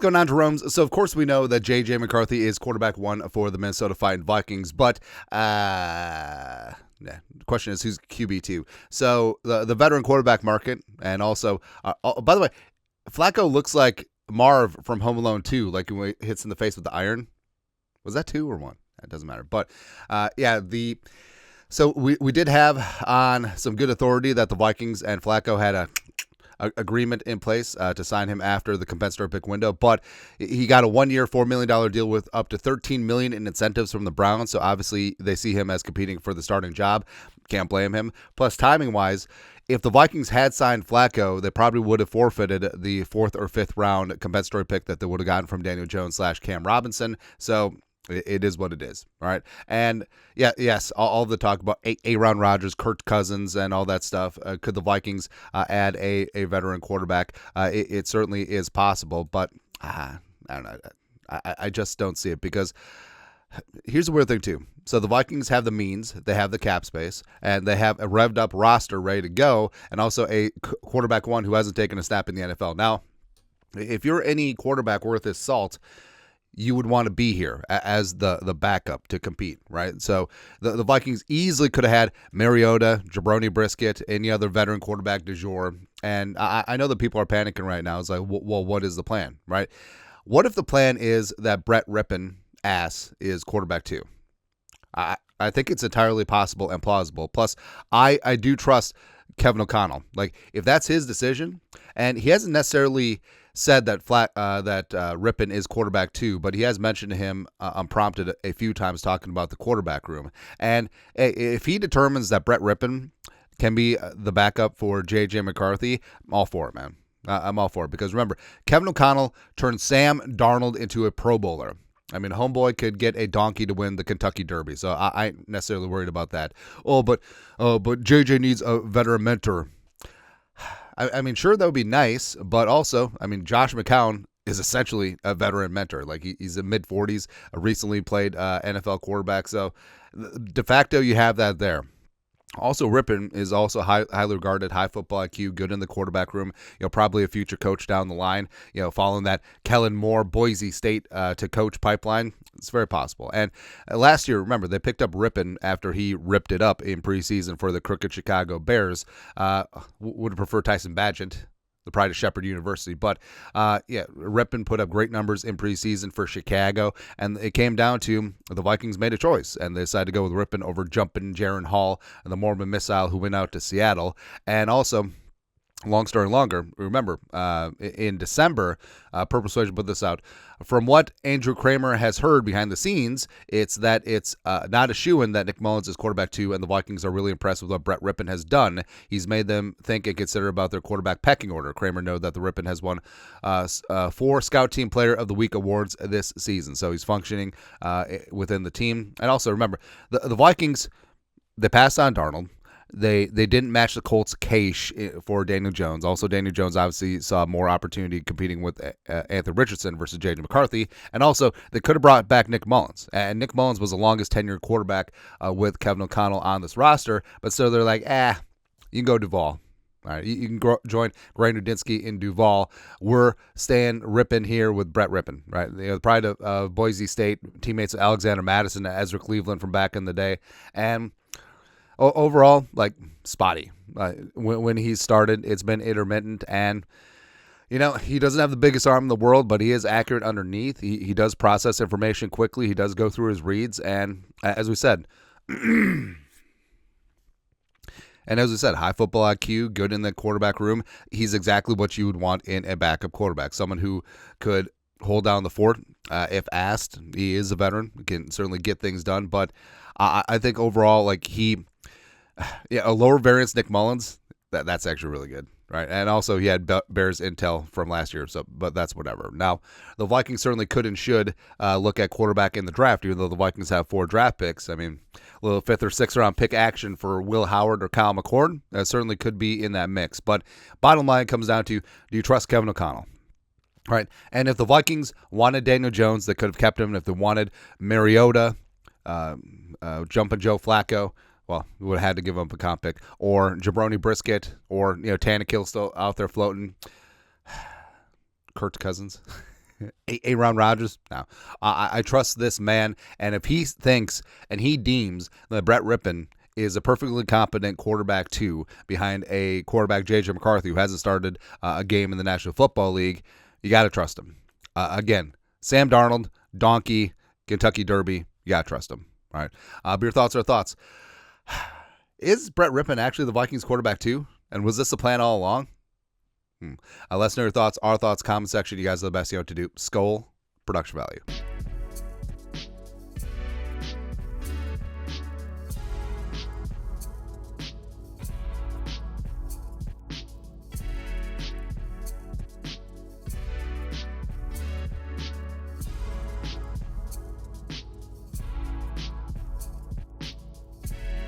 What's going on, Jerome? So, of course, we know that J.J. McCarthy is quarterback one for the Minnesota Fighting Vikings, but the question is who's QB2? So, the veteran quarterback market, and also, by the way, Flacco looks like Marv from Home Alone 2, like when he hits in the face with the iron. Was that 2 or 1? It doesn't matter. But, so we did have on some good authority that the Vikings and Flacco had a agreement in place to sign him after the compensatory pick window, but he got a 1-year, $4 million deal with up to $13 million in incentives from the Browns. So obviously they see him as competing for the starting job. Can't blame him. Plus, timing wise, if the Vikings had signed Flacco, they probably would have forfeited the 4th or 5th round compensatory pick that they would have gotten from Daniel Jones / Cam Robinson. So it is what it is, all right? And yes, all the talk about Aaron Rodgers, Kirk Cousins, and all that stuff. Could the Vikings add a veteran quarterback? It certainly is possible, but I don't know. I just don't see it, because here's the weird thing too. So the Vikings have the means, they have the cap space, and they have a revved up roster ready to go, and also a quarterback one who hasn't taken a snap in the NFL. Now, if you're any quarterback worth his salt, you would want to be here as the backup to compete, right? So the Vikings easily could have had Mariota, Jabroni Brisket, any other veteran quarterback du jour. And I know that people are panicking right now. It's like, well, what is the plan, right? What if the plan is that Brett Rypien ass is quarterback 2? I think it's entirely possible and plausible. Plus, I do trust Kevin O'Connell. Like, if that's his decision, and he hasn't necessarily said that Rypien is quarterback 2, but he has mentioned him unprompted a few times talking about the quarterback room. And if he determines that Brett Rypien can be the backup for J.J. McCarthy, I'm all for it, man. I'm all for it, because remember, Kevin O'Connell turned Sam Darnold into a Pro Bowler. I mean, homeboy could get a donkey to win the Kentucky Derby, so I ain't necessarily worried about that. But JJ needs a veteran mentor. I mean, sure, that would be nice, but also, I mean, Josh McCown is essentially a veteran mentor. Like, he's in mid-40s, recently played NFL quarterback, so de facto you have that there. Also, Rypien is also highly regarded, high football IQ, good in the quarterback room. Probably a future coach down the line. Following that Kellen Moore, Boise State to coach pipeline, it's very possible. And last year, remember, they picked up Rypien after he ripped it up in preseason for the crooked Chicago Bears. Would prefer Tyson Bagent, the pride of Shepherd University. But, Rypien put up great numbers in preseason for Chicago, and it came down to the Vikings made a choice, and they decided to go with Rypien over jumping Jaron Hall and the Mormon missile who went out to Seattle. And also, long story longer, remember, in December, Purple Persuasion put this out. From what Andrew Kramer has heard behind the scenes, it's that it's not a shoo-in that Nick Mullins is quarterback 2, and the Vikings are really impressed with what Brett Rypien has done. He's made them think and consider about their quarterback pecking order. Kramer noted that the Rypien has won 4 Scout Team Player of the Week awards this season, so he's functioning within the team. And also, remember, the Vikings, they passed on Darnold. They didn't match the Colts' cash for Daniel Jones. Also, Daniel Jones obviously saw more opportunity competing with Anthony Richardson versus J.J. McCarthy. And also, they could have brought back Nick Mullins. And Nick Mullins was the longest tenured quarterback with Kevin O'Connell on this roster. But so they're like, you can go Duval. All right, you can join Grant Udinski in Duval. We're staying Rypien here with Brett Rypien, right? The pride of Boise State, teammates of Alexander Madison, Ezra Cleveland from back in the day. And overall, like, spotty. When he started, it's been intermittent, and he doesn't have the biggest arm in the world, but he is accurate underneath. He does process information quickly. He does go through his reads, and as we said, high football IQ, good in the quarterback room. He's exactly what you would want in a backup quarterback, someone who could hold down the fort if asked. He is a veteran, can certainly get things done, but I think overall, like, a lower variance Nick Mullins, that's actually really good, right? And also, he had Bears intel from last year, but that's whatever. Now, the Vikings certainly could and should look at quarterback in the draft, even though the Vikings have 4 draft picks. I mean, a little 5th or 6th round pick action for Will Howard or Kyle McCord, that certainly could be in that mix. But bottom line comes down to, do you trust Kevin O'Connell? Right? And if the Vikings wanted Daniel Jones, they could have kept him. If they wanted Mariota, Jumpin' Joe Flacco, well, we would have had to give him a comp pick, or Jabroni Brisket, or Tannehill still out there floating. Kirk Cousins. Aaron Rodgers? No. I trust this man, and if he thinks and he deems that Brett Rypien is a perfectly competent quarterback too, behind a quarterback, J.J. McCarthy, who hasn't started a game in the National Football League, you got to trust him. Again, Sam Darnold, donkey, Kentucky Derby, you got to trust him. All right. But your thoughts are thoughts. Is Brett Rypien actually the Vikings quarterback too? And was this the plan all along? Let us know your thoughts, our thoughts, comment section. You guys are the best. You know what to do. Skol, production value.